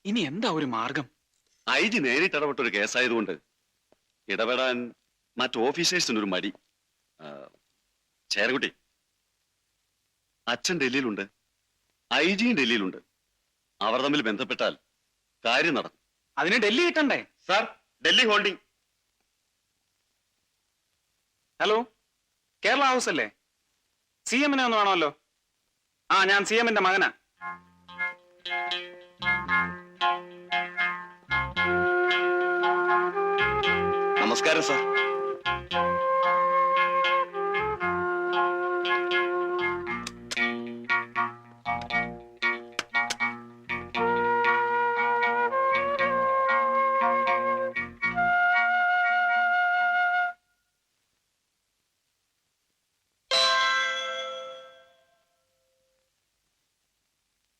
ഇനി എന്താ ഒരു മാർഗം? ഐ ജി നേരിട്ട് ഇടപെട്ടൊരു കേസായതുകൊണ്ട് ഇടപെടാൻ മറ്റ് ഓഫീസേഴ്സിനൊരു മടി. ചേരകുട്ടി, അച്ഛൻ ഡൽഹിയിലുണ്ട്, ഐ ജിയും ഡൽഹിയിലുണ്ട്. അവർ തമ്മിൽ ബന്ധപ്പെട്ടാൽ കാര്യം നടക്കും. അതിന് ഡൽഹി കിട്ടണ്ടേ? Sir, Delhi holding. Hello, Kerala house അല്ലേ? സി എമ്മിനെ ഒന്ന് വേണമല്ലോ. ആ, ഞാൻ സി എമ്മിന്റെ മകനാ. നമസ്കാരം സാർ.